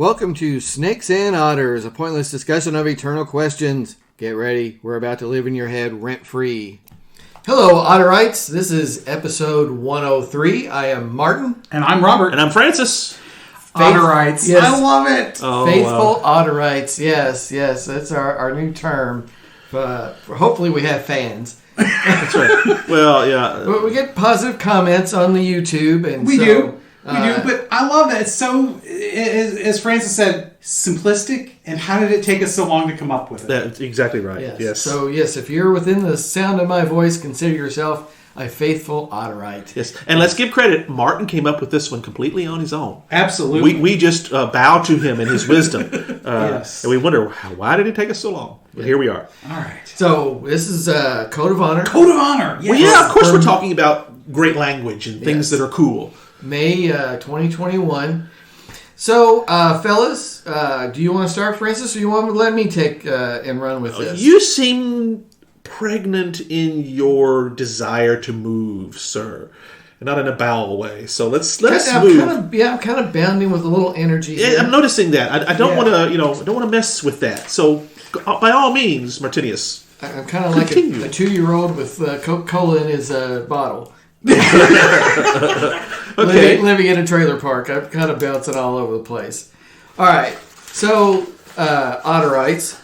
Welcome to Snakes and Otters, a pointless discussion of eternal questions. Get ready, we're about to live in your head rent-free. Hello, Otterites. This is episode 103. I am Martin. And I'm Robert. And I'm Francis. Otterites. Yes. I love it. Oh, Faithful Otterites. Yes, that's our new term. Hopefully we have fans. That's right. Well, yeah. But we get positive comments on the YouTube. And We do, but I love that. It's so, as Francis said, simplistic. And how did it take us so long to come up with it? That's exactly right. Yes. So, yes, if you're within the sound of my voice, consider yourself a faithful Otterite. Yes. And let's give credit. Martin came up with this one completely on his own. Absolutely. We just bow to him and his wisdom. Yes. And we wonder, why did it take us so long? But here we are. All right. So, this is Code of Honor. Code of Honor. Yes. Well, yeah, of course we're talking about great language and things that are cool. May 2021. So, fellas, do you want to start, Francis, or you want to let me take and run with this? You seem pregnant in your desire to move, sir. And not in a bowel way. So let's move. I'm kind of bounding with a little energy here. Yeah, I'm noticing that. I don't want to, I don't want to mess with that. So, by all means, Martinius. I'm kind of like a 2-year-old with Coca-Cola in his bottle. Okay. Living in a trailer park. I'm kind of bouncing all over the place. All right. So, Otterites,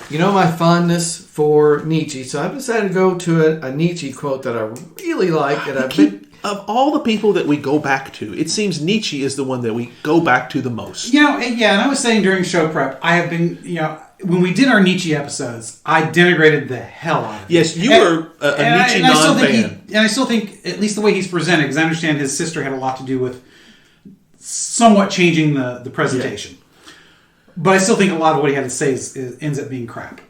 you know my fondness for Nietzsche. So I've decided to go to a Nietzsche quote that I really like. Of all the people that we go back to, it seems Nietzsche is the one that we go back to the most. And I was saying during show prep, I have been, when we did our Nietzsche episodes, I denigrated the hell out of him. Yes, you were a Nietzsche non-fan. And I still think, at least the way he's presented, because I understand his sister had a lot to do with somewhat changing the presentation. Yeah. But I still think a lot of what he had to say ends up being crap.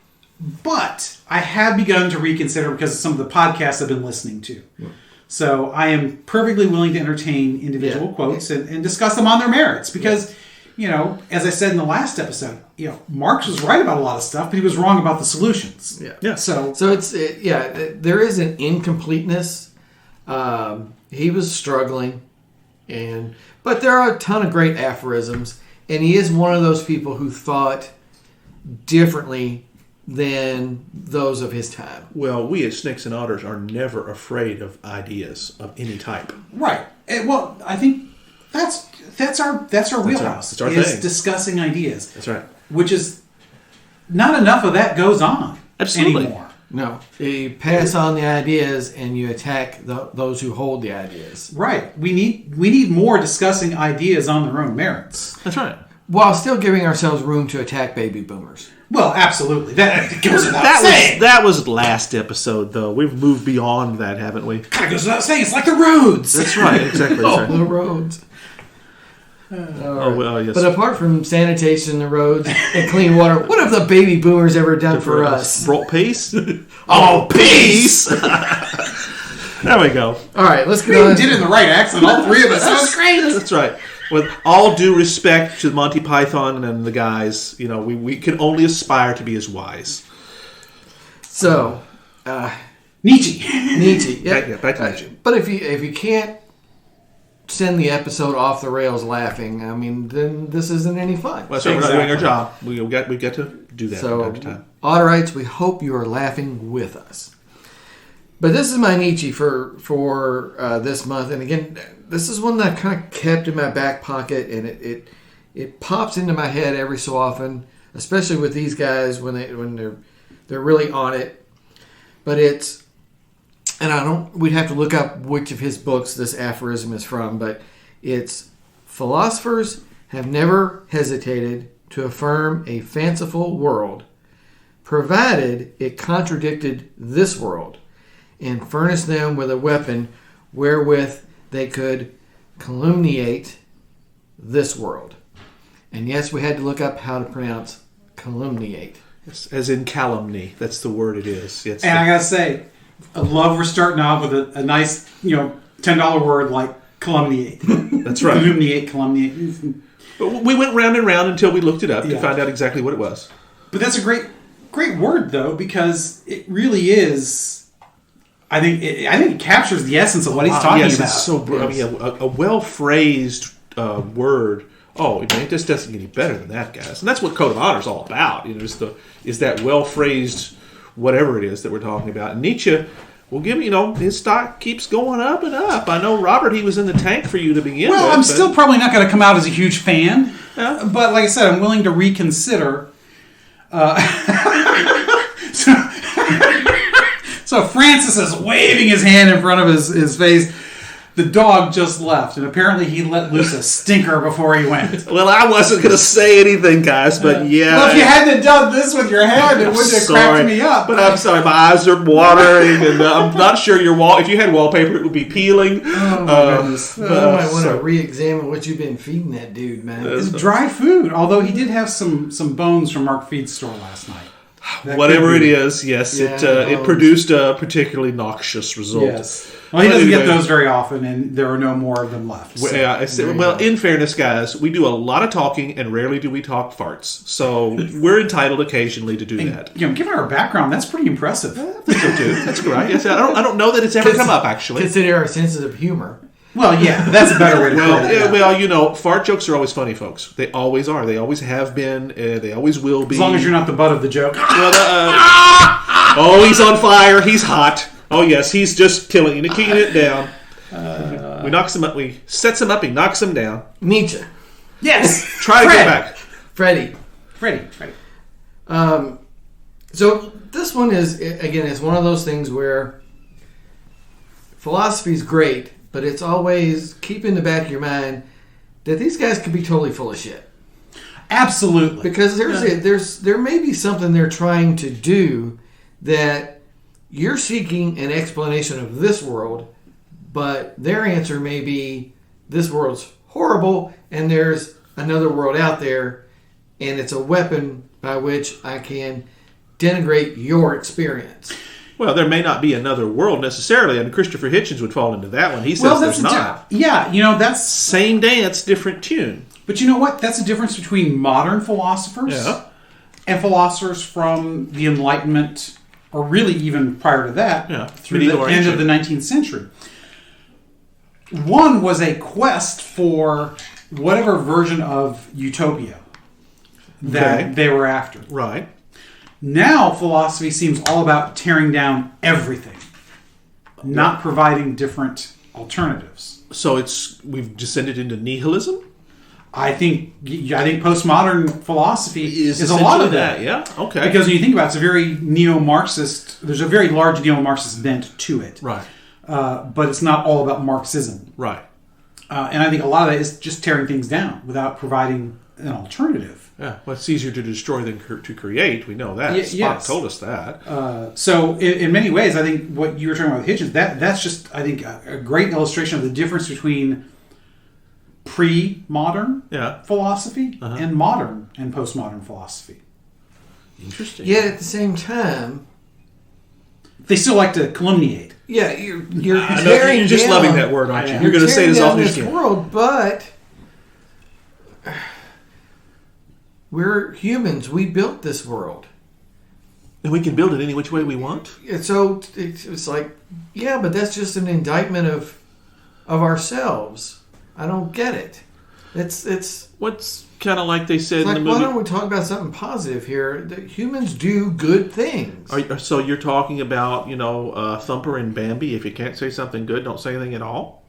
But I have begun to reconsider because of some of the podcasts I've been listening to. Yeah. So I am perfectly willing to entertain individual quotes and discuss them on their merits. Because, as I said in the last episode, Marx was right about a lot of stuff, but he was wrong about the solutions. Yeah. So there is an incompleteness. He was struggling, but there are a ton of great aphorisms, and he is one of those people who thought differently than those of his time. Well, we as Snakes and Otters are never afraid of ideas of any type. Right. Well, I think that's our wheelhouse. That's our thing. Discussing ideas. That's right. Which is not enough of that goes on Absolutely. anymore. No, you pass on the ideas and you attack those who hold the ideas. Right. We need more discussing ideas on their own merits. That's right. While still giving ourselves room to attack baby boomers. Well, absolutely. That goes without saying. That was last episode, though. We've moved beyond that, haven't we? Kind of goes without saying. It's like the roads. That's right. Exactly. The roads. Well, yes. But apart from sanitation, the roads, and clean water, what have the baby boomers ever done for us? Brought peace? Oh, peace! There we go. All right, let's We go. did it in the right accent, all three of us. That was great. That's right. With all due respect to Monty Python and the guys, we can only aspire to be as wise. So, Nietzsche. Yeah. Back to Nietzsche. But if you can't send the episode off the rails laughing, then this isn't any fun. Well, so we're not doing our job. We get to do that from time to time. Otterites, we hope you are laughing with us. But this is my Nietzsche for this month, and again, this is one that I kind of kept in my back pocket, and it pops into my head every so often, especially with these guys when they're really on it. But we'd have to look up which of his books this aphorism is from, but it's philosophers have never hesitated to affirm a fanciful world, provided it contradicted this world, and furnished them with a weapon wherewith they could calumniate this world. And yes, we had to look up how to pronounce calumniate. Yes, as in calumny. That's the word it is. I gotta say, I love we're starting off with a nice, $10 word like calumniate. That's right. Calumniate. But we went round and round until we looked it up to find out exactly what it was. But that's a great word, though, because it really is. I think it captures the essence of what he's talking about. It's so a well phrased word Oh, man, it just doesn't get any better than that, guys. And that's what Code of Honor is all about. Is that well-phrased whatever it is that we're talking about. And Nietzsche will give his stock keeps going up and up. I know, Robert, he was in the tank for you to begin with. Well, I'm still probably not going to come out as a huge fan. Yeah. But like I said, I'm willing to reconsider. So Francis is waving his hand in front of his face. The dog just left, and apparently he let loose a stinker before he went. Well, I wasn't going to say anything, guys, but yeah. Well, if you hadn't done this with your hand, it wouldn't have cracked me up. But I'm sorry, my eyes are watering, and I'm not sure if you had wallpaper, it would be peeling. Oh, my goodness. I might want to re-examine what you've been feeding that dude, man. It's dry food, although he did have some bones from Mark Feed's store last night. Whatever it is, yes, Yeah, it produced a particularly noxious result. Yes. Well, he doesn't get those very often, and there are no more of them left. So. Well, in fairness, guys, we do a lot of talking, and rarely do we talk farts. So we're entitled occasionally to do that. Given our background, that's pretty impressive. I think so too. That's correct. Yes, I don't know that it's ever come up actually. Consider our senses of humor. Well, yeah, that's a better way to put it. Well, fart jokes are always funny, folks. They always are. They always have been. They always will be. As long as you're not the butt of the joke. Oh, he's on fire. He's hot. Oh, yes, he's just kicking it down. We knocks him up. We sets him up. He knocks him down. Nietzsche. Yes. Try to get back. Freddie. So this one is, again, it's one of those things where philosophy's great, but it's always keep in the back of your mind that these guys could be totally full of shit. Absolutely. Because there may be something they're trying to do that you're seeking an explanation of this world, but their answer may be this world's horrible and there's another world out there, and it's a weapon by which I can denigrate your experience. Well, there may not be another world necessarily, and Christopher Hitchens would fall into that one. He says there's not. That's... Same dance, different tune. But you know what? That's the difference between modern philosophers and philosophers from the Enlightenment, or really even prior to that, through the end of the 19th century. One was a quest for whatever version of utopia that they were after. Right. Now, philosophy seems all about tearing down everything, not providing different alternatives. So we've descended into nihilism? I think postmodern philosophy is a lot essentially of that. Yeah, okay. Because when you think about it, it's a very neo-Marxist, there's a very large neo-Marxist bent to it. Right. But it's not all about Marxism. Right. And I think a lot of that is just tearing things down without providing an alternative. Yeah, well, it's easier to destroy than to create. We know that. Spock told us that. So in many ways, I think what you were talking about with Hitchens, that's just, I think, a great illustration of the difference between pre-modern philosophy and modern and postmodern philosophy. Interesting. Yet at the same time, they still like to calumniate. Yeah, you're you're just loving that word, aren't you? You're going to say this off your skin. World, but we're humans. We built this world, and we can build it any which way we want. So it's like, yeah, but that's just an indictment of ourselves. I don't get it. It's what's kind of like they said in the movie. Why don't we talk about something positive here? That humans do good things. So you're talking about Thumper and Bambi. If you can't say something good, don't say anything at all.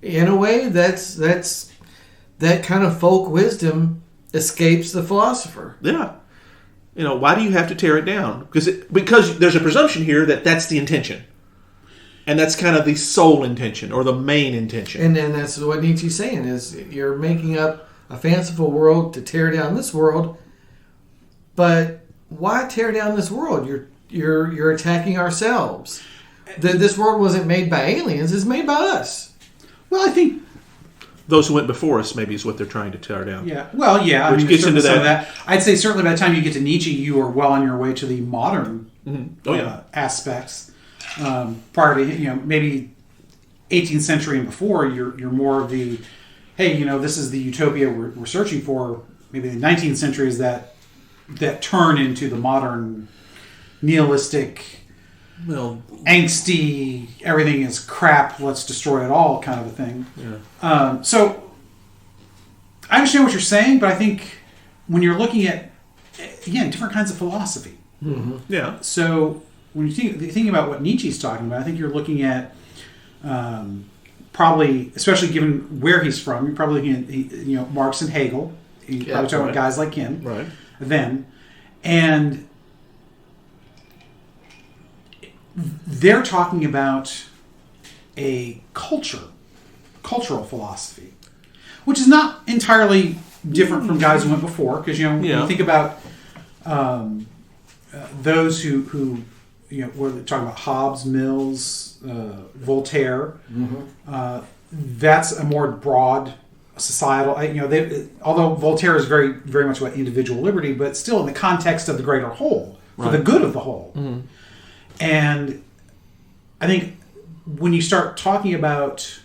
In a way, that's that kind of folk wisdom escapes the philosopher. Yeah. Why do you have to tear it down? Because there's a presumption here that that's the intention. And that's kind of the sole intention or the main intention. And then that's what Nietzsche's saying is you're making up a fanciful world to tear down this world. But why tear down this world? You're attacking ourselves. This world wasn't made by aliens, it's made by us. Well, I think those who went before us maybe is what they're trying to tear down. Yeah. Well, yeah. Which gets into that. I'd say certainly by the time you get to Nietzsche, you are well on your way to the modern aspects. Prior to maybe 18th century and before, you're more of the, hey, this is the utopia we're searching for. Maybe the 19th century is that turn into the modern nihilistic, angsty, everything is crap, let's destroy it all kind of a thing. Yeah. So I understand what you're saying, but I think when you're looking at, again, different kinds of philosophy. Yeah. So when you're thinking about what Nietzsche's talking about, I think you're looking at probably, especially given where he's from, you're probably looking at Marx and Hegel. You're probably talking about guys like him. Right. Then, and they're talking about a cultural philosophy, which is not entirely different from guys who went before. Because when you think about those who we're talking about Hobbes, Mills, Voltaire. That's a more broad societal. Although Voltaire is very, very much about individual liberty, but still in the context of the greater whole, for the good of the whole. And I think when you start talking about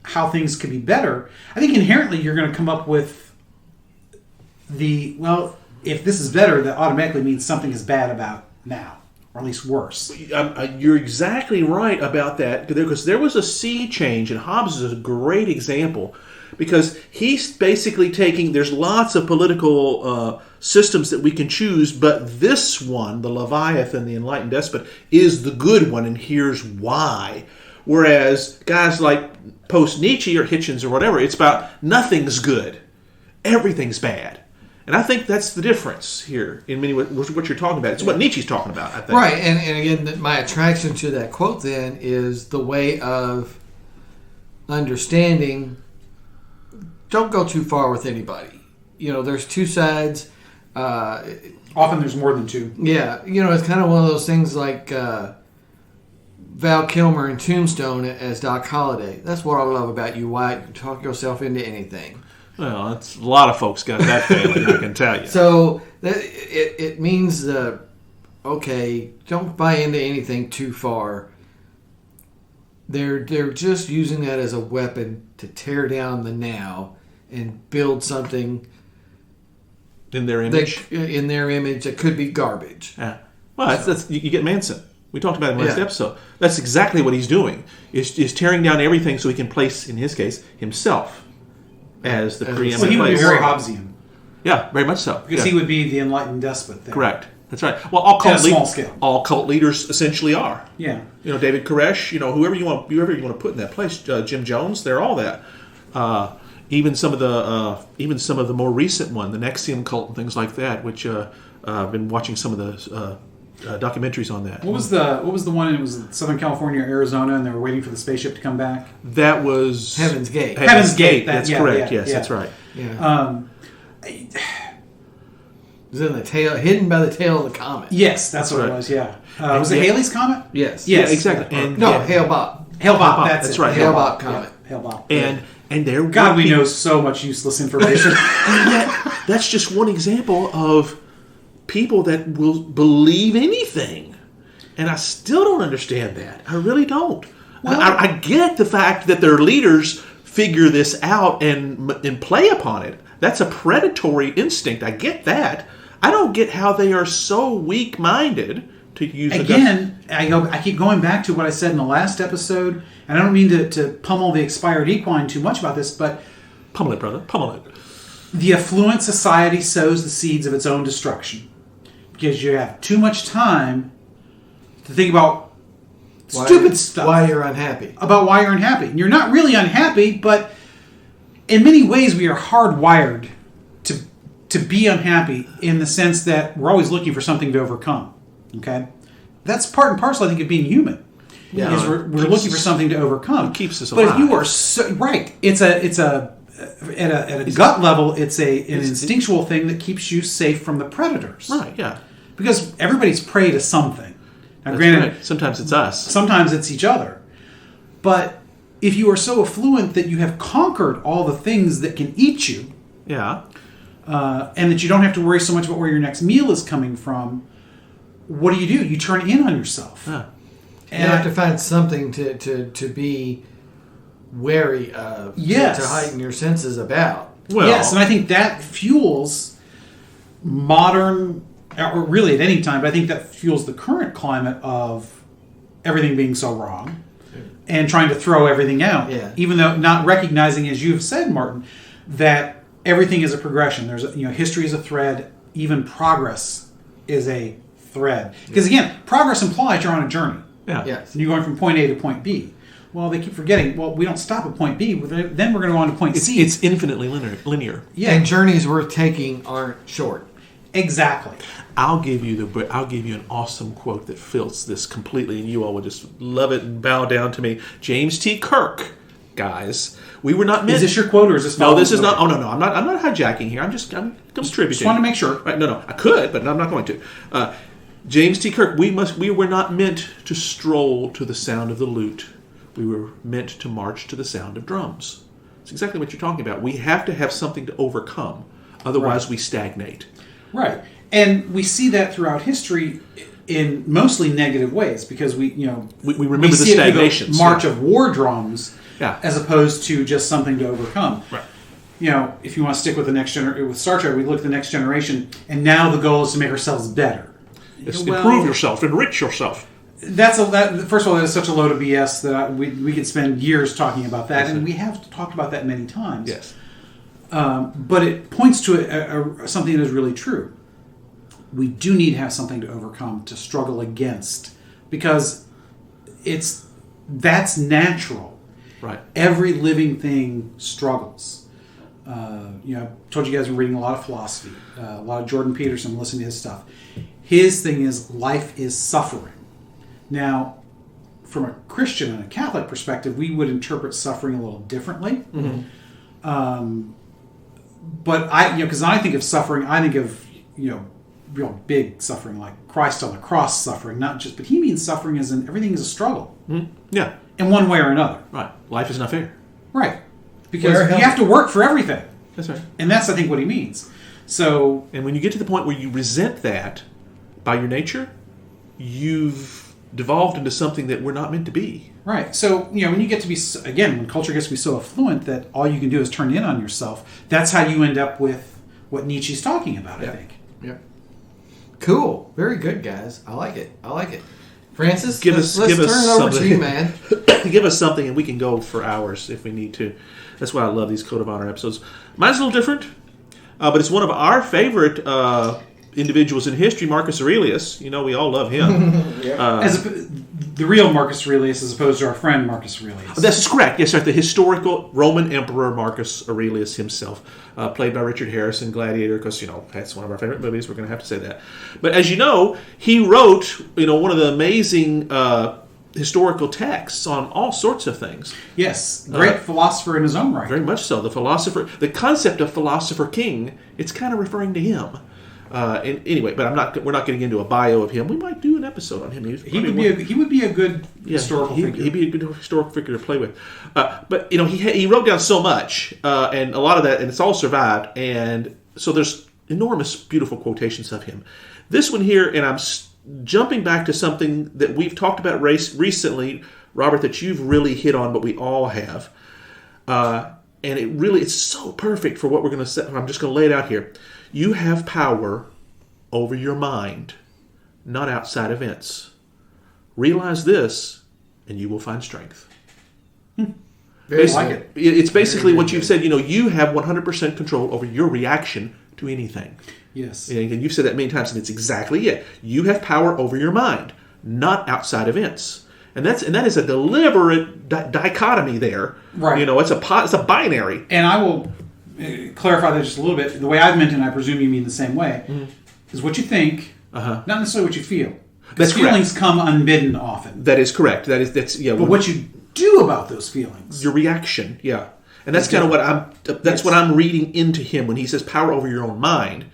how things could be better, I think inherently you're going to come up with if this is better, that automatically means something is bad about now, or at least worse. You're exactly right about that, because there was a sea change, and Hobbes is a great example, because he's basically taking, there's lots of political systems that we can choose, but this one, the Leviathan, the enlightened despot, is the good one, and here's why. Whereas guys like post-Nietzsche or Hitchens or whatever, it's about nothing's good, everything's bad. And I think that's the difference here in many ways, what you're talking about. It's what Nietzsche's talking about, I think. Right, and again, my attraction to that quote then is the way of understanding, don't go too far with anybody. There's two sides. Often there's more than two. Yeah, it's kind of one of those things like Val Kilmer in Tombstone as Doc Holliday. That's what I love about you, White. You talk yourself into anything. Well, a lot of folks got that feeling, I can tell you. So it means, okay, don't buy into anything too far. They're just using that as a weapon to tear down the now and build something in their image. That could be garbage. Yeah. Well, that's you get Manson. We talked about it in the last episode. That's exactly what he's doing. Is tearing down everything so he can place, in his case, himself as the preeminent. So he would be place. very Hobbesian. Yeah, very much so. Because he would be the enlightened despot there. Correct. That's right. Well, all cult small scale. All cult leaders essentially are. Yeah. David Koresh. Whoever you want to put in that place. Jim Jones. They're all that. Even some of the more recent one, the NXIVM cult and things like that, which I've been watching some of the documentaries on that. What was the one? It was Southern California, or Arizona, and they were waiting for the spaceship to come back. That was Heaven's Gate. Heaven's Gate. That's correct. Yes, that's right. Yeah. It was in the tail, hidden by the tail of the comet. Yes, that's what it was. Yeah. Was it Halley's Comet? Yes. Yeah, exactly. And Hale-Bopp. Hale-Bopp. That's right. Hale-Bopp Comet. Hale-Bopp. And there. God, we know so much useless information. And yet, that's just one example of people that will believe anything, and I still don't understand that. I really don't. Well, I get the fact that their leaders figure this out and play upon it. That's a predatory instinct. I get that. I don't get how they are so weak-minded to use. Again, I keep going back to what I said in the last episode, and I don't mean to pummel the expired equine too much about this, but pummel it, brother. Pummel it. The affluent society sows the seeds of its own destruction because you have too much time to think about stupid stuff. Why you're unhappy. About why you're unhappy. And you're not really unhappy, but in many ways we are hardwired to be unhappy in the sense that we're always looking for something to overcome. Okay? That's part and parcel, I think, of being human. Yeah. Is we're looking for something to overcome. It keeps us alive. But if you are so right, it's a at a gut level, it's an instinctual thing that keeps you safe from the predators. Right, yeah. Because everybody's prey to something. Now, That's granted, right. Sometimes it's us. sometimes it's each other. But if you are so affluent that you have conquered all the things that can eat you, Yeah. and that you don't have to worry so much about where your next meal is coming from, what do? You turn in on yourself. Yeah. You have to find something to be wary of. Yes. To heighten your senses about. Well, yes, and I think that fuels modern, or really at any time, but I think that fuels the current climate of everything being so wrong and trying to throw everything out. Yeah. Even though not recognizing, as you have said, Martin, that everything is a progression. There's history is a thread. Even progress is a thread. Because again, progress implies you're on a journey. Yeah. Yes. And you're going from point A to point B. Well, they keep forgetting. Well, we don't stop at point B. Then we're going to go on to point C. It's infinitely linear. Yeah, And journeys worth taking aren't short. exactly. I'll give you an awesome quote that fills this completely, and you all would just love it and bow down to me. James T. Kirk, guys, we were not meant. Is this your quote or is this? No, this is not. Oh no, I'm not hijacking here. I'm contributing. Just want to make sure. Right? No, I could, but I'm not going to. James T. Kirk, we were not meant to stroll to the sound of the lute. We were meant to march to the sound of drums. It's exactly what you're talking about. We have to have something to overcome, otherwise we stagnate. Right. And we see that throughout history in mostly negative ways because we remember the see it through stagnations. the march of war drums, Yeah. as opposed to just something to overcome. Right. If you want to stick with the next generation, with Star Trek, we look at the next generation, and now the goal is to make ourselves better. It's Well, improve yourself, enrich yourself. First of all, that is such a load of BS that we could spend years talking about that, and we have talked about that many times. Yes. But it points to something that is really true. We do need to have something to overcome, to struggle against, because that's natural. Right. Every living thing struggles. I told you guys I'm reading a lot of philosophy, a lot of Jordan Peterson, listening to his stuff. His thing is life is suffering. Now, from a Christian and a Catholic perspective, we would interpret suffering a little differently. Mm-hmm. But because I think of suffering, I think of real big suffering, like Christ on the cross suffering, not just. But he means suffering as in everything is a struggle. Mm-hmm. Yeah. In one way or another. Right. Life is not fair. Right. Because you have to work for everything. That's right. And that's, I think, what he means. So, And when you get to the point where you resent that by your nature, you've devolved into something that we're not meant to be. right. So, when you get to be, again, when culture gets to be so affluent that all you can do is turn in on yourself, that's how you end up with what Nietzsche's talking about, I think. Yeah. Cool. Very good, guys. I like it. Francis, let's give us turn it over to something. you, man. Give us something and we can go for hours if we need to. That's why I love these Code of Honor episodes. Mine's a little different, but it's one of our favorite individuals in history, Marcus Aurelius. We all love him. The real Marcus Aurelius as opposed to our friend Marcus Aurelius. That's correct. Yes, sir. The historical Roman Emperor Marcus Aurelius himself, played by Richard Harris in Gladiator, because, that's one of our favorite movies. We're going to have to say that. But as you know, he wrote, one of the amazing historical texts on all sorts of things. Yes. Great philosopher in his own right. Very much so. The concept of philosopher king, it's kind of referring to him. And anyway, but we're not getting into a bio of him. We might do an episode on him. He would be a good historical figure. He'd be a good historical figure to play with. But he wrote down so much, and a lot of that, and it's all survived. And so there's enormous, beautiful quotations of him. This one here, and I'm jumping back to something that we've talked about recently, Robert, that you've really hit on, but we all have. And it's so perfect for what we're going to say. I'm just going to lay it out here. You have power over your mind, not outside events. Realize this, and you will find strength. Very like good. It's basically Very what you've said. You have 100% control over your reaction to anything. Yes. And you've said that many times, and it's exactly it. You have power over your mind, not outside events. And that is a deliberate dichotomy there. Right. It's a binary. And I will clarify that just a little bit. The way I've meant it, and I presume you mean the same way, is what you think, not necessarily what you feel. That's feelings come unbidden often. That is correct. That's But what you do about those feelings. Your reaction, yeah. And that's kind of what I'm reading into him when he says power over your own mind.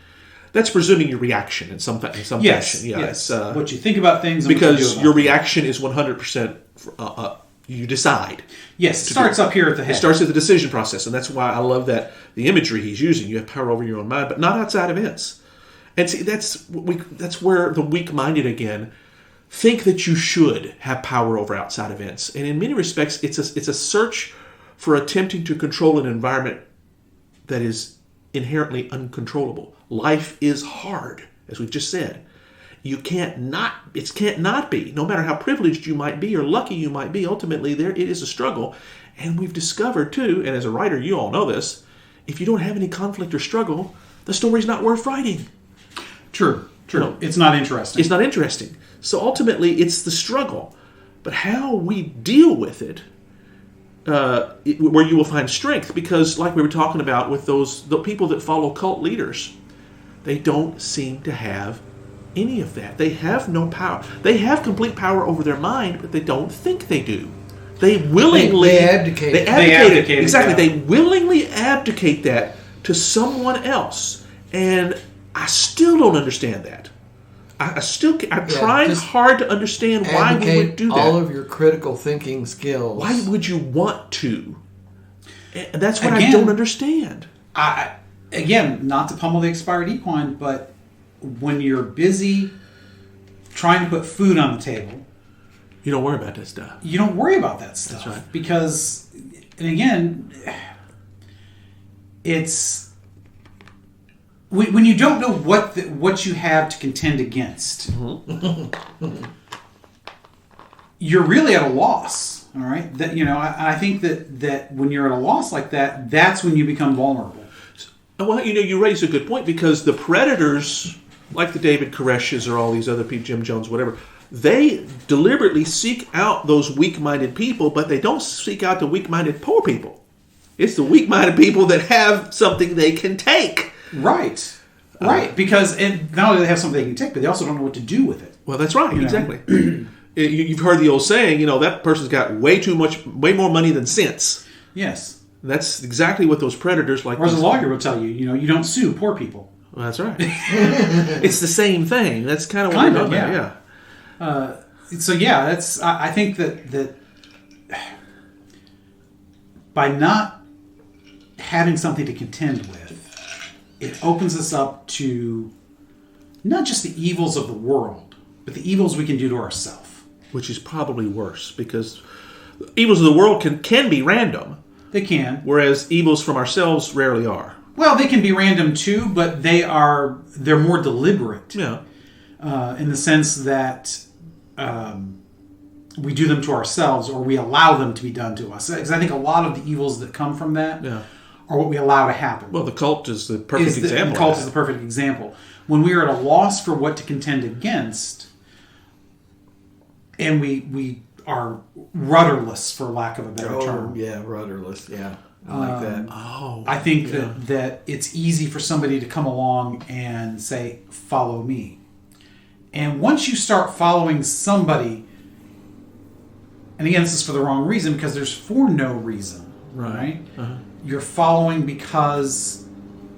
That's presuming your reaction in some fashion. Yeah, yes. What you think about things, and because what you do about your them. reaction is 100%. You decide. Yes, it starts up here at the head. It starts at the decision process, and that's why I love that the imagery he's using. You have power over your own mind, but not outside events. And see, that's where the weak-minded again think that you should have power over outside events. And in many respects, it's a search for attempting to control an environment that is inherently uncontrollable. Life is hard, as we've just said. It can't not be. No matter how privileged you might be or lucky you might be, ultimately it is a struggle. And we've discovered too, and as a writer you all know this, if you don't have any conflict or struggle, the story's not worth writing. True. No. It's not interesting. It's not interesting. So ultimately, it's the struggle. But how we deal with it, where you will find strength, because like we were talking about with the people that follow cult leaders, they don't seem to have any of that. They have no power. They have complete power over their mind, but they don't think they do. They willingly... They abdicate. They abdicate it. Exactly. Yeah. They willingly abdicate that to someone else. And I still don't understand that. I'm trying just hard to understand why we would do that. all of your critical thinking skills. Why would you want to? And that's what I Again, don't understand. Again, not to pummel the expired equine, but when you're busy trying to put food on the table, You don't worry about that stuff. you don't worry about that stuff. That's right. Because, and again, it's... When you don't know what you have to contend against, you're really at a loss. All right, that I think that when you're at a loss like that, that's when you become vulnerable. Well, you raise a good point, because the predators, like the David Koresh's or all these other people, Jim Jones, whatever, they deliberately seek out those weak-minded people, but they don't seek out the weak-minded poor people. It's the weak-minded people that have something they can take. Right. Because not only do they have something they can take, but they also don't know what to do with it. Well, that's right. You know? Exactly. You've heard the old saying, that person's got way more money than sense. Yes. That's exactly what those predators like. Or as a lawyer will tell you, you don't sue poor people. Well, that's right. It's the same thing. That's kind of what we're talking about. Yeah. So yeah, that's. I think that by not having something to contend with, it opens us up to not just the evils of the world, but the evils we can do to ourselves. Which is probably worse, because evils of the world can be random, They can. whereas evils from ourselves rarely are. Well, they can be random too, but they're more deliberate. Yeah. In the sense that we do them to ourselves, or we allow them to be done to us. Because I think a lot of the evils that come from that are what we allow to happen. Well, the cult is the perfect example. The cult is the perfect example. When we are at a loss for what to contend against, and we are rudderless, for lack of a better term. Yeah, rudderless. Yeah, I like that. I think that it's easy for somebody to come along and say, follow me. And once you start following somebody, and again, this is for the wrong reason, because there's for no reason, right? Uh-huh. You're following because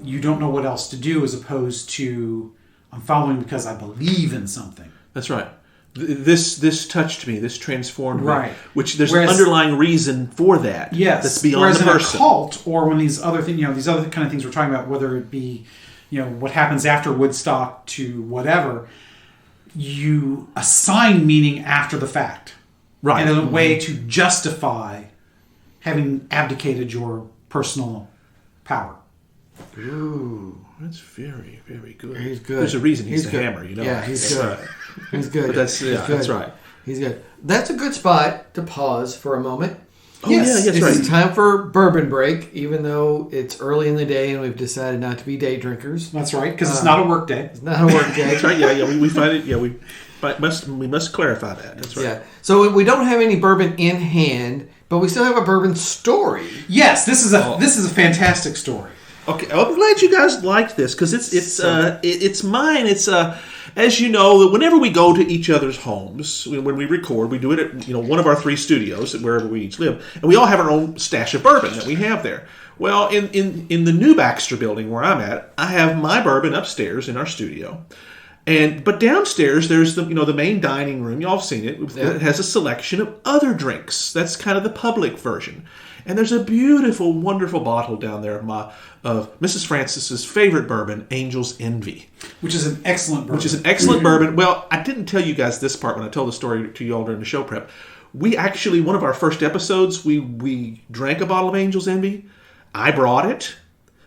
you don't know what else to do, as opposed to, I'm following because I believe in something. That's right. This touched me. This transformed me. Right. Which there's an underlying reason for that. Yes. That's beyond Whereas the person. in a cult, or when these other things, these other kind of things we're talking about, whether it be, what happens after Woodstock to whatever, you assign meaning after the fact. Right. And in a way to justify having abdicated your personal power. Ooh, that's very, very good. He's good. There's a reason he's He's the good. hammer, Yeah, he's That's good. right. He's good. But that's He's good. that's right. He's good. That's a good spot to pause for a moment. Oh yeah, that's It's right. time for bourbon break, even though it's early in the day and we've decided not to be day drinkers. That's right, because it's not a work day. It's not a work day. That's right. Yeah. We find it. Yeah, we must clarify that. That's right. Yeah. So we don't have any bourbon in hand, but we still have a bourbon story. Yes, this is a fantastic story. Okay, I'm glad you guys liked this, because it's mine. It's as you know, whenever we go to each other's homes, when we record, we do it at one of our 3 studios, wherever we each live, and we all have our own stash of bourbon that we have there. Well, in the new Baxter building where I'm at, I have my bourbon upstairs in our studio. But downstairs there's the main dining room. Y'all have seen it. It has a selection of other drinks. That's kind of the public version. And there's a beautiful, wonderful bottle down there of Mrs. Francis's favorite bourbon, Angel's Envy. Which is an excellent bourbon. Well, I didn't tell you guys this part when I told the story to you all during the show prep. We actually, one of our first episodes, we drank a bottle of Angel's Envy. I brought it.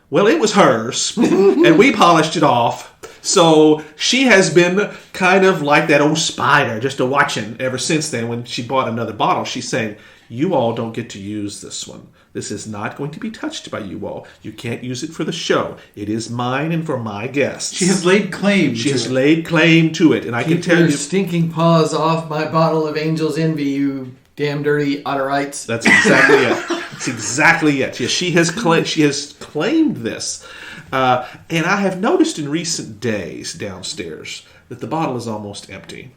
Well, it was hers. And we polished it off. So she has been kind of like that old spider, just a watching ever since then. When she bought another bottle, she's saying, "You all don't get to use this one. This is not going to be touched by you all. You can't use it for the show. It is mine and for my guests." She has laid claim. She has laid claim to it, and I can Keep tell your you stinking paws off my bottle of Angel's Envy, you damn dirty Otterites. that's exactly it. That's exactly it. Yes, she has claimed this, and I have noticed in recent days downstairs that the bottle is almost empty.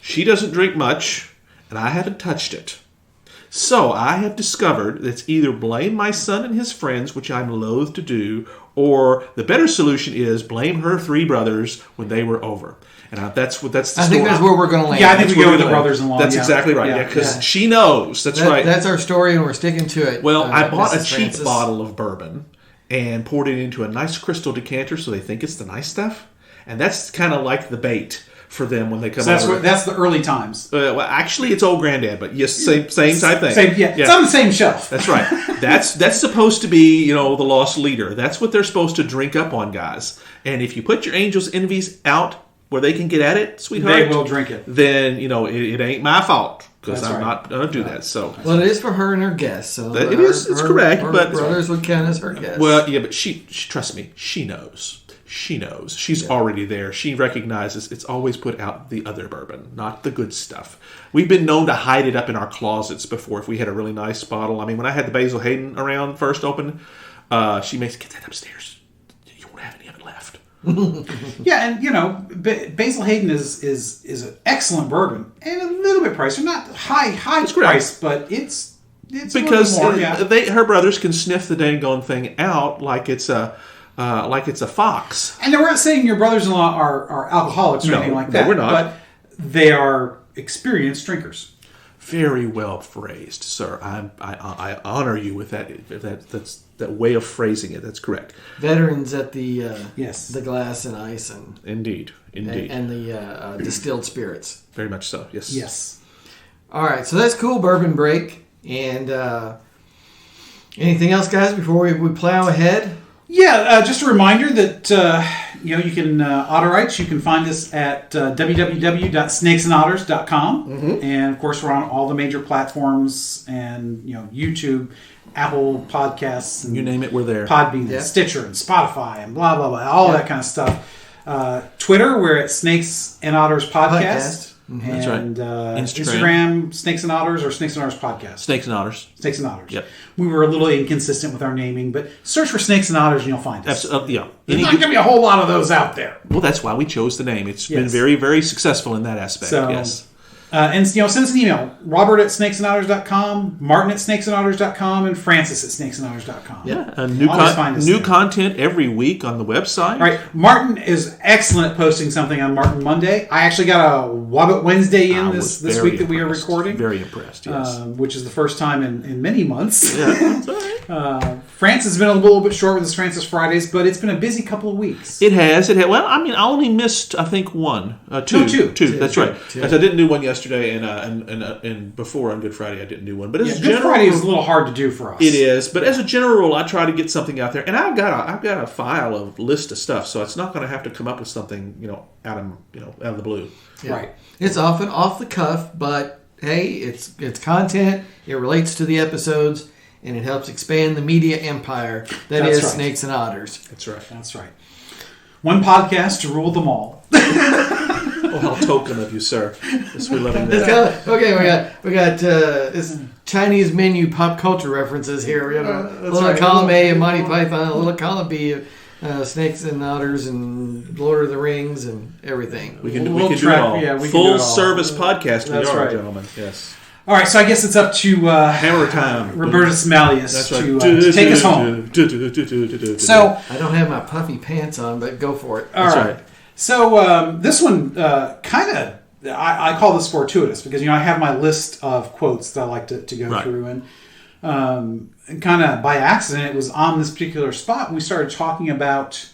She doesn't drink much, and I haven't touched it. So I have discovered that it's either blame my son and his friends, which I'm loath to do, or the better solution is blame her three brothers when they were over. And that's the I story. think that's where we're going to land. Yeah, I think That's we where go with the we're going. brothers-in-law. That's yeah. exactly right. Yeah, because she knows. That's right. That's our story, and we're sticking to it. Well, I bought a Mrs. cheap Francis. bottle of bourbon and poured it into a nice crystal decanter so they think it's the nice stuff. And that's kind of like the bait for them when they come So over. that's the early times. Well, actually, it's old granddad, but yes, same type thing. Same, yeah, it's on the same shelf. That's right. That's supposed to be, the lost leader. That's what they're supposed to drink up on, guys. And if you put your Angel's Envies out where they can get at it, sweetheart, They will drink it. Then it ain't my fault because That's I'm right. not going to do that. So, Well, it is for her and her guests. So It is- it's correct, her but- brothers would count as her guests. well, yeah, but she trust me, she knows. She knows. She's already there. She recognizes it's always put out the other bourbon, not the good stuff. We've been known to hide it up in our closets before if we had a really nice bottle. I mean, when I had the Basil Hayden around first open, she makes, "Get that upstairs. You won't have any of it left." Yeah, and Basil Hayden is an excellent bourbon and a little bit pricey, not high correct. price, but it's Because a little more, her brothers can sniff the dang gone thing out like it's a fox. And we're not saying your brothers-in-law are alcoholics or No, anything like no, that. we're not. But they are experienced drinkers. Very well phrased, sir. I honor you with that. That's that way of phrasing it. That's correct. Veterans at the Yes. the glass and ice and Indeed. the distilled spirits. Very much so. Yes. Yes. All right, so that's cool. Bourbon break. And anything else, guys, before we plow ahead? Yeah, just a reminder that you can Otterites. You can find us at www.snakesandotters.com, and of course we're on all the major platforms and YouTube, Apple Podcasts, and You name it, we're there. Podbean, Yeah. and Stitcher, and Spotify, and blah blah blah, all that kind of stuff. Twitter, we're at Snakes and Otters Podcast. That's right. And Instagram. Snakes and Otters or Snakes and Otters Podcast. Snakes and Otters. Snakes and Otters. Yep. We were a little inconsistent with our naming, but search for Snakes and Otters and you'll find us. Absolutely. Yeah. There's not going to be a whole lot of those out there. Well, that's why we chose the name. It's been Yes. very, very successful in that aspect. So, yes. And send us an email. Robert at snakesandotters.com, Martin at snakesandotters.com, and Francis at snakesandotters.com. Yeah. Always find us New there. content every week on the website. All right. Martin is excellent at posting something on Martin Monday. I actually got a Wabbit Wednesday in I this was very week that we are impressed. recording. Very impressed. Yes. Which is the first time in many months. Yeah. That's all right. Francis has been a little bit short with his Francis Fridays, but it's been a busy couple of weeks. It has. Well, I mean, I only missed, I think, one. Two. No, two. That's right. Two. Because I didn't do one yesterday, and before on Good Friday I didn't do one. But as a Good general, Friday is a little hard to do for us. it is. But as a general rule, I try to get something out there, and I've got a file of list of stuff, so it's not going to have to come up with something out of the blue. Yeah. Right. It's often off the cuff, but hey, it's content. It relates to the episodes, and it helps expand the media empire that That's is right. Snakes and Otters. That's right. That's right. One podcast to rule them all. Oh, how token of you, sir. Yes, we're loving It's that. okay, we got this Chinese menu pop culture references here. We got a little right. column A of Monty Python, a little column B of Snakes and Otters and Lord of the Rings and everything. We can We'll do it track- all. yeah, we can do Full it all. service podcast. That's we are, right. gentlemen. Yes. All right, so I guess it's up to Hammer time. Robertus Malleus That's right. to take us home. So, I don't have my puffy pants on, but go for it. all That's right. right. So this one kind of, I call this fortuitous because, I have my list of quotes that I like to go Right. through. And kind of by accident, it was on this particular spot we started talking about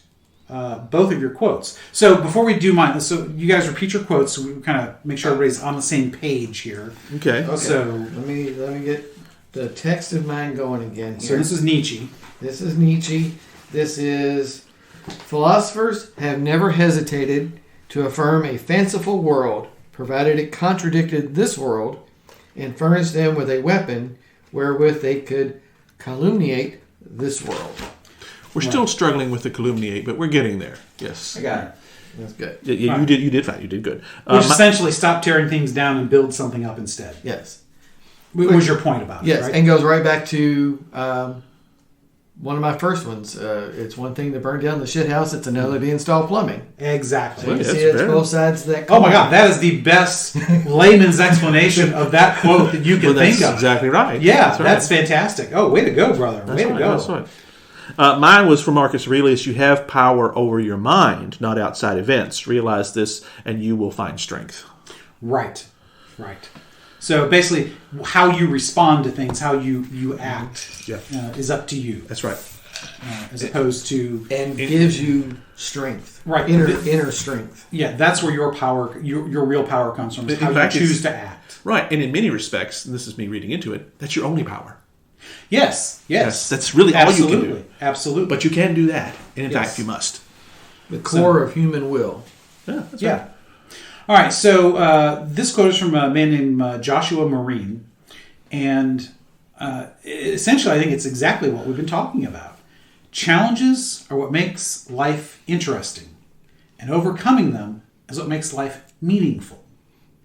both of your quotes. So before we do mine, so you guys repeat your quotes so we kind of make sure everybody's on the same page here. Okay. So, let me get the text of mine going again so here. this is Nietzsche. This is Nietzsche. This is Philosophers have never hesitated to affirm a fanciful world, provided it contradicted this world and furnished them with a weapon wherewith they could calumniate this world. We're still struggling with the calumniate, but we're getting there. Yes. I got it. That's good. Yeah, Right. you did fine. You did good. Which essentially stop tearing things down and build something up instead. Yes. What was your point about Yes, it, right? and goes right back to one of my first ones. It's one thing to burn down the shit house; it's another to install plumbing. Exactly. So you that's see, it's fair. both sides of that. Oh my coin. God, that is the best layman's explanation of that quote that you can that's think of. exactly right. Yeah, right. that's fantastic. Oh, way to go, brother. That's way right, to go. That's right. Mine was from Marcus Aurelius. You have power over your mind, not outside events. Realize this, and you will find strength. Right. So basically, how you respond to things, how you act, Yeah. is up to you, That's right. as opposed to and gives you strength, Right. Inner strength. yeah. That's where your power, your real power comes from. Is In how fact, you choose it's- to act. Right, and in many respects, and this is me reading into it, that's your only power. Yes. That's really all you Absolutely. can do. Absolutely. But you can do that, and in Yes. fact, you must. The core of human will. Yeah, that's Yeah. right. All right. So this quote is from a man named Joshua Marine, and essentially, I think it's exactly what we've been talking about. Challenges are what makes life interesting, and overcoming them is what makes life meaningful.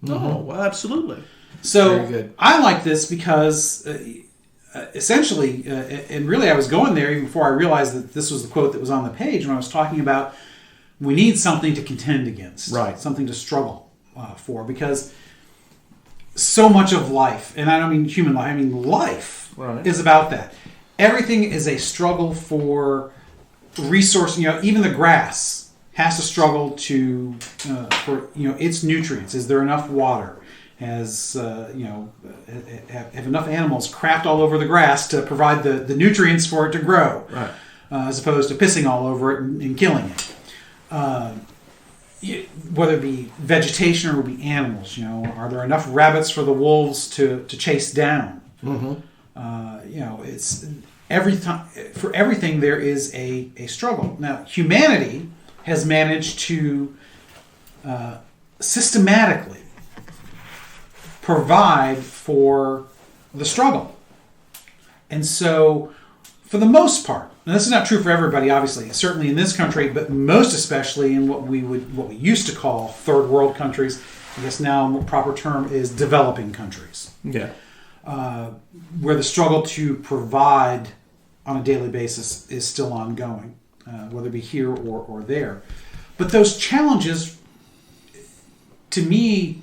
Oh, well, absolutely. So Very good. I like this because essentially, and really I was going there even before I realized that this was the quote that was on the page when I was talking about we need something to contend against, Right. something to struggle for, because so much of life, and I don't mean human life, I mean life, Right. is about that. Everything is a struggle for resource. Even the grass has to struggle to for its nutrients. Is there enough water? Have enough animals crapped all over the grass to provide the nutrients for it to grow, Right. as opposed to pissing all over it and killing it. Whether it be vegetation or it be animals, are there enough rabbits for the wolves to chase down? Mm-hmm. It's every time for everything there is a struggle. Now, humanity has managed to systematically provide for the struggle, and so for the most part, and this is not true for everybody, obviously, certainly in this country, but most especially in what we used to call third world countries. I guess now a proper term is developing countries, Yeah. where the struggle to provide on a daily basis is still ongoing, whether it be here or there. But those challenges, to me,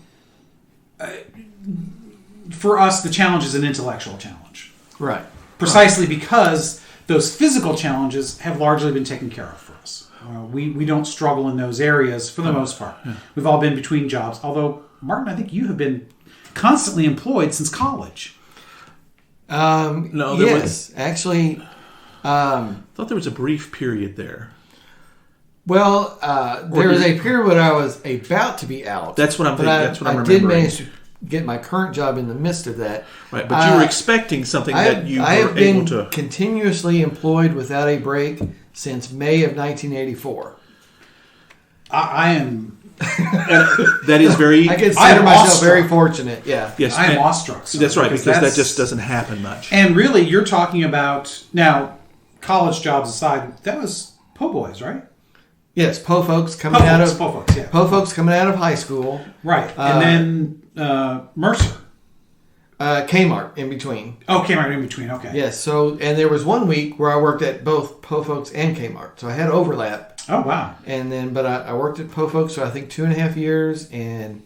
for us, the challenge is an intellectual challenge. Right. Precisely because those physical challenges have largely been taken care of for us. We don't struggle in those areas for the most part. We've all been between jobs. Although, Martin, I think you have been constantly employed since college. No, there yes, actually. I thought there was a brief period there. Well, there was a period when I was about to be out. That's what I'm but thinking. That's what I'm I did remembering. manage to get my current job in the midst of that. Right, but you were expecting something that you I were have been able to. continuously employed without a break since May of 1984. I am That is very. I I consider am myself awestruck. very fortunate. Yeah. Yes, I am and- awestruck. sir, That's right, because that that's- just doesn't happen much. And really, you're talking about now, college jobs aside. That was po' boys, right? Yes, po folks coming out of Po' folks, yeah. po folks coming out of high school. Right, and then Mercer. Kmart in between. Oh, came right in between. Okay. Yes. So, and there was one week where I worked at both po folks and Kmart, so I had overlap. Oh wow. And then, but I worked at po folks for I think 2.5 years, and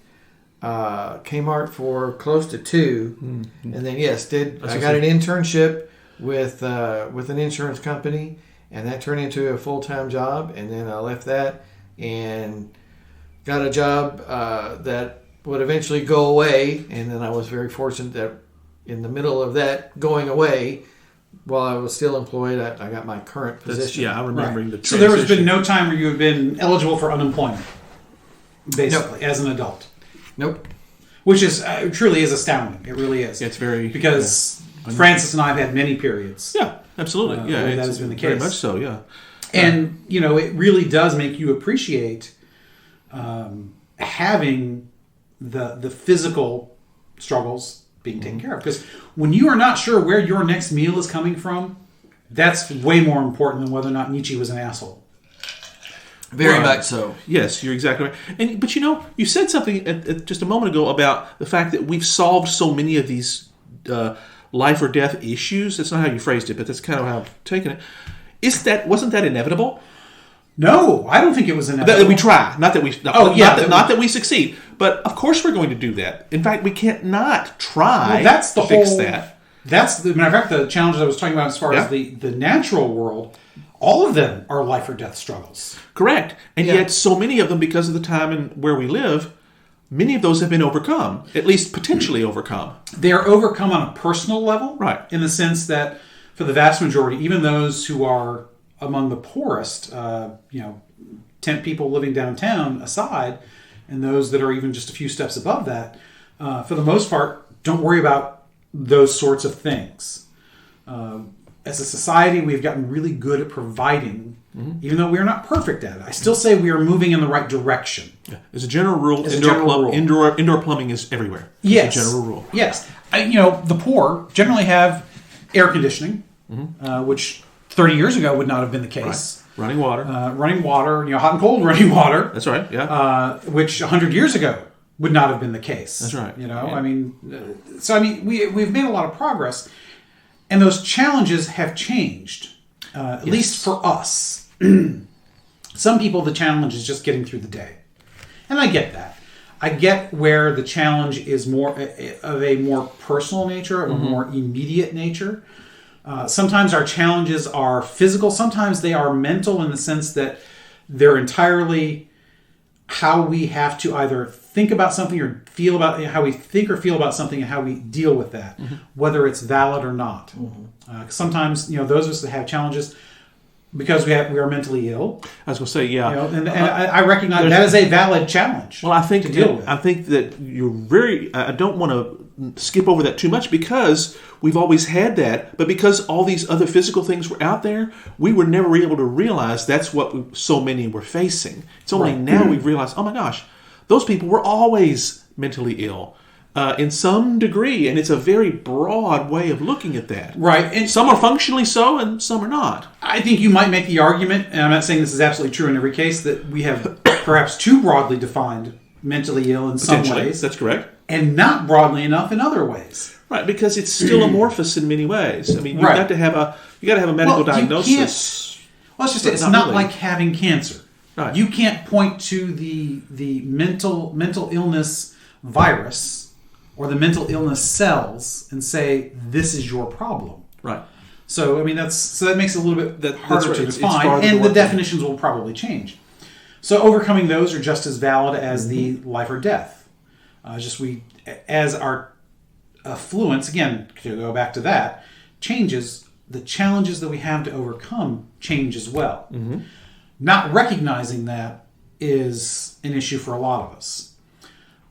Kmart for close to 2. Mm-hmm. And then yes, I got an internship with an insurance company, and that turned into a full-time job. And then I left that and got a job that would eventually go away. And then I was very fortunate that in the middle of that going away, while I was still employed, I got my current position. I'm remembering Right. the So there has transition. been no time where you have been eligible for unemployment, basically, as an adult, Nope. which is truly is astounding. It really is. It's very Because Francis and I have had many periods. Yeah, absolutely. Yeah, where that it's has been the very case. much so. Yeah, And, it really does make you appreciate having the physical struggles being taken care of. Because when you are not sure where your next meal is coming from, that's way more important than whether or not Nietzsche was an asshole. Very much so. Yes, you're exactly right. But you said something just a moment ago about the fact that we've solved so many of these life or death issues. That's not how you phrased it, but that's kind of how I've taken it. Wasn't that inevitable? No, I don't think it was inevitable. That we try, not that we. Not that we succeed, but of course we're going to do that. In fact, we can't not try. Well, that's the to fix whole. That. That's the matter of fact. The challenges I was talking about as far as the natural world, all of them are life or death struggles. Correct, and yet so many of them, because of the time and where we live, many of those have been overcome, at least potentially overcome. They are overcome on a personal level, right? In the sense that for the vast majority, even those who are among the poorest, 10 people living downtown aside, and those that are even just a few steps above that, for the most part, don't worry about those sorts of things. As a society, we've gotten really good at providing, even though we're not perfect at it. I still say we are moving in the right direction. Yeah. As a general rule, indoor plumbing is everywhere. Yes. As a general rule. Yes. The poor generally have air conditioning, which 30 years ago would not have been the case. Right. Running water. Hot and cold running water. That's right, yeah. Which 100 years ago would not have been the case. That's right. We've made a lot of progress. And those challenges have changed, at least for us. Some people, the challenge is just getting through the day. And I get that. I get where the challenge is more of a more personal nature, of a more immediate nature. Sometimes our challenges are physical. Sometimes they are mental in the sense that they're entirely how we have to either think about something or feel about how we think or feel about something and how we deal with that, whether it's valid or not. Sometimes, those of us that have challenges because we are mentally ill. I was going to say, yeah. And I recognize that is a valid challenge. Well, I think to deal with. I think that you're I don't want to skip over that too much because we've always had that, but because all these other physical things were out there, we were never able to realize that's what so many were facing. It's only now we've realized, oh my gosh, those people were always mentally ill in some degree, and it's a very broad way of looking at that. Right. And some are functionally so, and some are not. I think you might make the argument, and I'm not saying this is absolutely true in every case, that we have perhaps too broadly defined mentally ill in some ways. That's correct. And not broadly enough in other ways. Right, because it's still amorphous in many ways. I mean, you've got to have a medical diagnosis. Let's just say it's not really like having cancer. Right. You can't point to the mental illness virus or the mental illness cells and say this is your problem. Right. So that makes it a little bit harder to define, and the definitions will probably change. So overcoming those are just as valid as the life or death. As our affluence, again, to go back to that, changes, the challenges that we have to overcome change as well. Not recognizing that is an issue for a lot of us.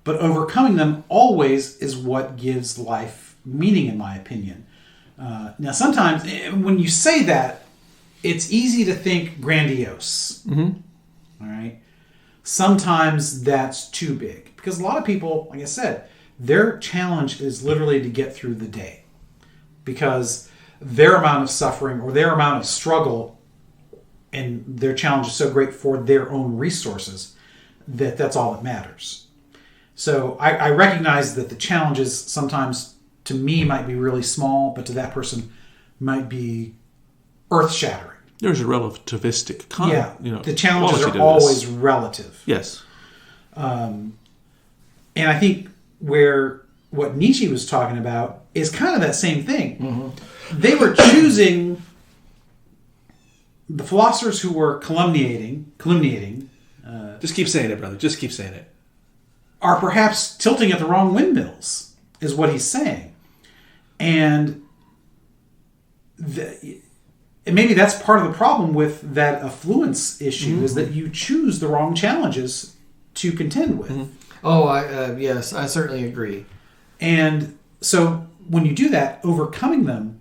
But overcoming them always is what gives life meaning, in my opinion. Now, sometimes when you say that, it's easy to think grandiose. All right? Sometimes that's too big. Because a lot of people, like I said, their challenge is literally to get through the day. Because their amount of suffering or their amount of struggle and their challenge is so great for their own resources that that's all that matters. So I recognize that the challenges sometimes to me might be really small, but to that person might be earth-shattering. There's a relativistic the challenges are always relative. Yes. And I think what Nietzsche was talking about is kind of that same thing. They were choosing the philosophers who were calumniating. Just keep saying it, brother. Just keep saying it. Are perhaps tilting at the wrong windmills, is what he's saying. And maybe that's part of the problem with that affluence issue, is that you choose the wrong challenges to contend with. Oh, yes, I certainly agree. And so when you do that, overcoming them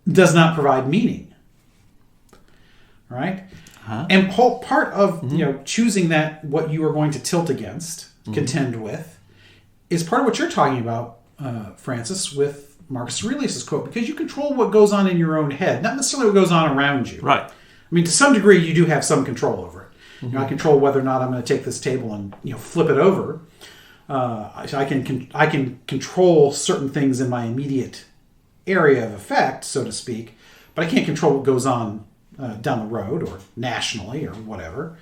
does not provide meaning. Right? And whole part of choosing that what you are going to tilt against, contend with, is part of what you're talking about, Francis, with Marcus Aurelius' quote, because you control what goes on in your own head, not necessarily what goes on around you. Right. I mean, to some degree, you do have some control over it. I control whether or not I'm going to take this table and flip it over. I can control certain things in my immediate area of effect, so to speak, but I can't control what goes on down the road or nationally or whatever.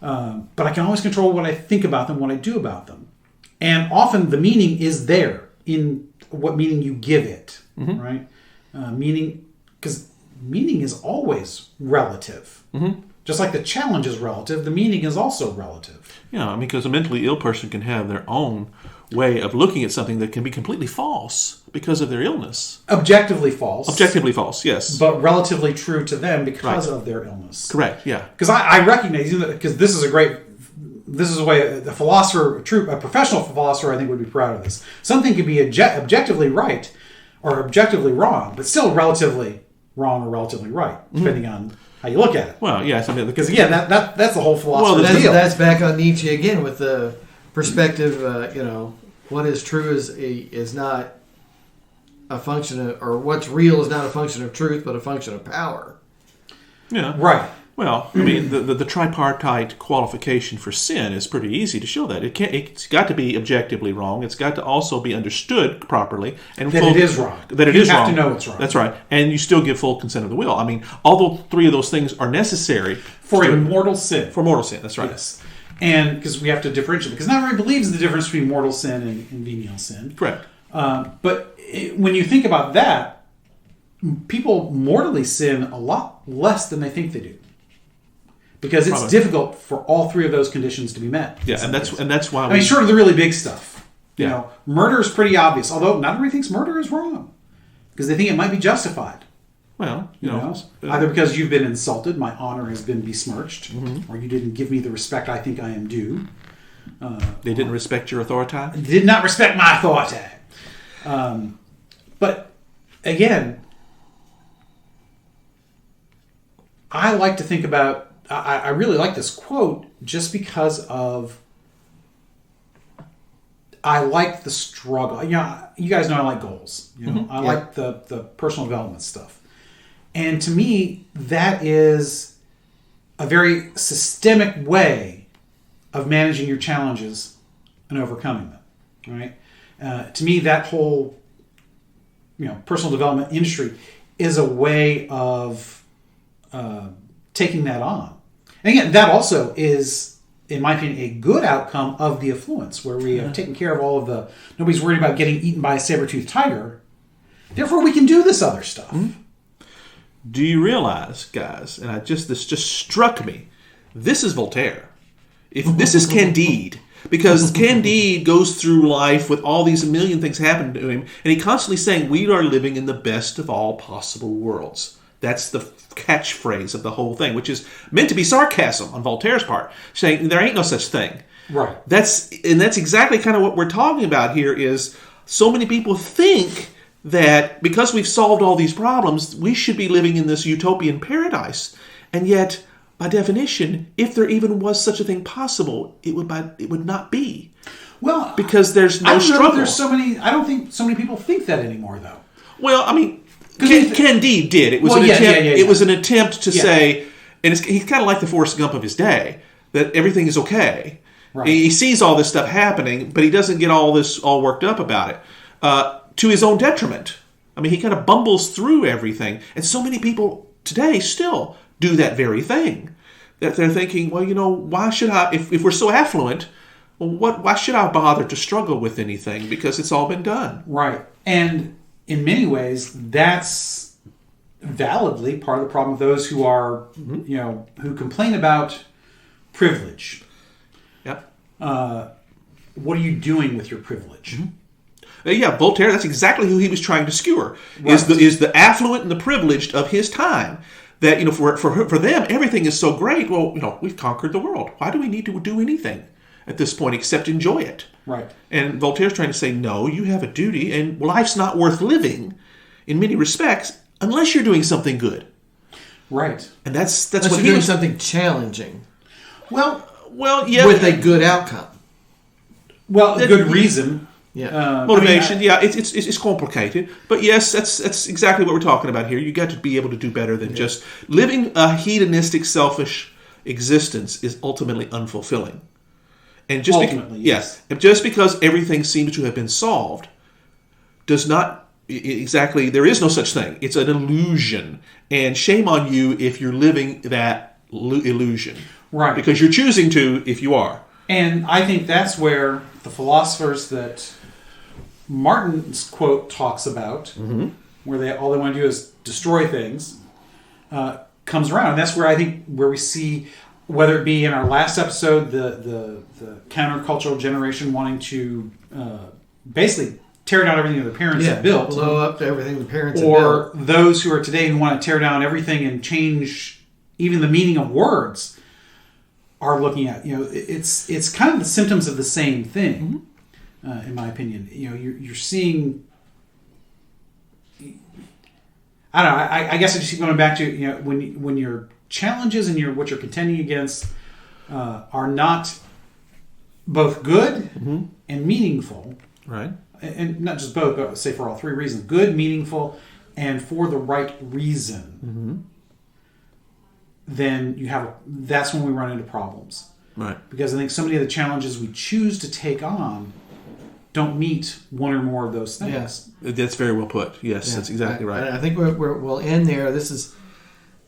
But I can always control what I think about them, what I do about them. And often the meaning is there in what meaning you give it, right? Because meaning is always relative. Just like the challenge is relative, the meaning is also relative. Yeah, I mean, because a mentally ill person can have their own way of looking at something that can be completely false because of their illness. Objectively false. Objectively false, yes. But relatively true to them because of their illness. Correct, yeah. Because I recognize, because this is a way, a philosopher, a professional philosopher, I think, would be proud of this. Something could be objectively right or objectively wrong, but still relatively wrong or relatively right, depending on how you look at it. Well, yes. I mean, because again, that's the whole philosophy. Well, that's back on Nietzsche again with the perspective. What is true is not a function of, or what's real is not a function of truth, but a function of power. Yeah. Right. Well, I mean, the tripartite qualification for sin is pretty easy to show that. It's got to be objectively wrong. It's got to also be understood properly. And it is wrong. That it is wrong. You have to know it's wrong. That's right. And you still give full consent of the will. I mean, although three of those things are necessary. For a mortal sin. For mortal sin, that's right. Yes. And because we have to differentiate. Because not everybody believes the difference between mortal sin and venial sin. Correct. But when you think about that, people mortally sin a lot less than they think they do. Because it's difficult for all three of those conditions to be met. Yeah, and that's why. I mean, short of the really big stuff. Yeah. Murder is pretty obvious. Although not everybody thinks murder is wrong, because they think it might be justified. Well, either because you've been insulted, my honor has been besmirched, or you didn't give me the respect I think I am due. They didn't respect your authority. Did not respect my authority. But again, I like to think about. I really like this quote just because of I like the struggle. You guys know I like goals. I like the personal development stuff. And to me, that is a very systemic way of managing your challenges and overcoming them. Right? To me, that whole personal development industry is a way of taking that on. And again, that also is, in my opinion, a good outcome of the affluence, where we have taken care of all of the... Nobody's worried about getting eaten by a saber-toothed tiger. Therefore, we can do this other stuff. Do you realize, guys, and this just struck me, this is Voltaire. This is Candide. Because Candide goes through life with all these million things happening to him, and he constantly saying, we are living in the best of all possible worlds. That's the catchphrase of the whole thing, which is meant to be sarcasm on Voltaire's part, saying there ain't no such thing. Right. That's exactly kind of what we're talking about here. Is so many people think that because we've solved all these problems, we should be living in this utopian paradise, and yet, by definition, if there even was such a thing possible, it would not be. Well, because there's no struggle. I don't think so many people think that anymore, though. Well, I mean. Candide did. It was an attempt. It was an attempt to say, and he's kind of like the Forrest Gump of his day, that everything is okay. Right. He sees all this stuff happening, but he doesn't get all worked up about it to his own detriment. I mean, he kind of bumbles through everything, and so many people today still do that very thing. That they're thinking, well, why should I? If we're so affluent, well, why should I bother to struggle with anything? Because it's all been done. Right, and. In many ways, that's validly part of the problem of those who are, who complain about privilege. Yep. What are you doing with your privilege? Yeah, Voltaire, that's exactly who he was trying to skewer. Right. Is the affluent and the privileged of his time. That, for them, everything is so great. Well, we've conquered the world. Why do we need to do anything at this point except enjoy it? Right. And Voltaire's trying to say, no, you have a duty, and life's not worth living in many respects unless you're doing something good. Right. And that's Unless what you're he doing was. something challenging Well, yeah, with a good outcome. A good reason. Yeah. motivation. It's complicated, but yes, that's exactly what we're talking about here. You got to be able to do better than just living a hedonistic, selfish existence is ultimately unfulfilling. And just Ultimately, yes. just because everything seems to have been solved does not exactly. There is no such thing. It's an illusion, and shame on you if you're living that illusion. Right. Because you're choosing to if you are. And I think that's where the philosophers that Martin's quote talks about, where all they want to do is destroy things, comes around. And that's where I think where we see, whether it be in our last episode, the countercultural generation wanting to basically tear down everything that the parents have built, blow up everything the parents have or built. those who are today who want to tear down everything and change even the meaning of words, are looking at, it's kind of the symptoms of the same thing, in my opinion. You're seeing. I don't know. I guess I just keep going back to when your challenges and what you're contending against are not both good and meaningful, Right. and not just both, but say for all three reasons: good, meaningful, and for the right reason. Then that's when we run into problems. Right. Because I think so many of the challenges we choose to take on don't meet one or more of those things. Yes. That's very well put. Yes, that's exactly right. I think we'll end there. This is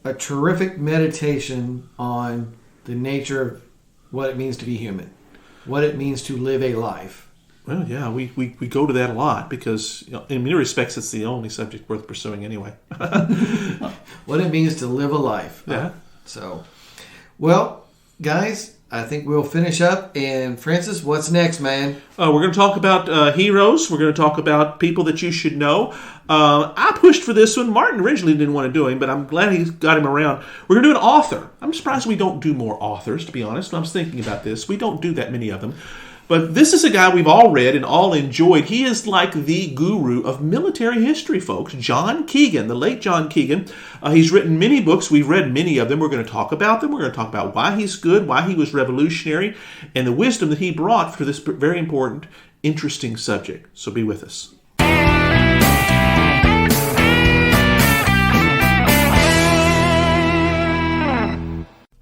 a terrific meditation on the nature of what it means to be human, what it means to live a life. Well, yeah, we go to that a lot because in many respects it's the only subject worth pursuing anyway. What it means to live a life. Yeah. So, well, guys, I think we'll finish up. And Francis, what's next, man? We're going to talk about heroes. We're going to talk about people that you should know. I pushed for this one. Martin originally didn't want to do him, but I'm glad he got him around. We're going to do an author. I'm surprised we don't do more authors, to be honest. I was thinking about this. We don't do that many of them. But this is a guy we've all read and all enjoyed. He is like the guru of military history, folks. John Keegan, the late John Keegan. He's written many books. We've read many of them. We're going to talk about them. We're going to talk about why he's good, why he was revolutionary, and the wisdom that he brought for this very important, interesting subject. So be with us.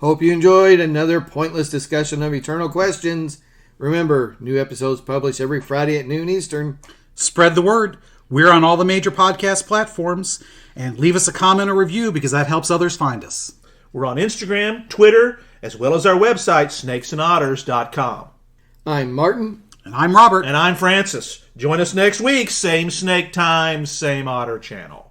Hope you enjoyed another pointless discussion of eternal questions. Remember, new episodes published every Friday at noon Eastern. Spread the word. We're on all the major podcast platforms. And leave us a comment or review because that helps others find us. We're on Instagram, Twitter, as well as our website, snakesandotters.com. I'm Martin. And I'm Robert. And I'm Francis. Join us next week. Same snake time, same otter channel.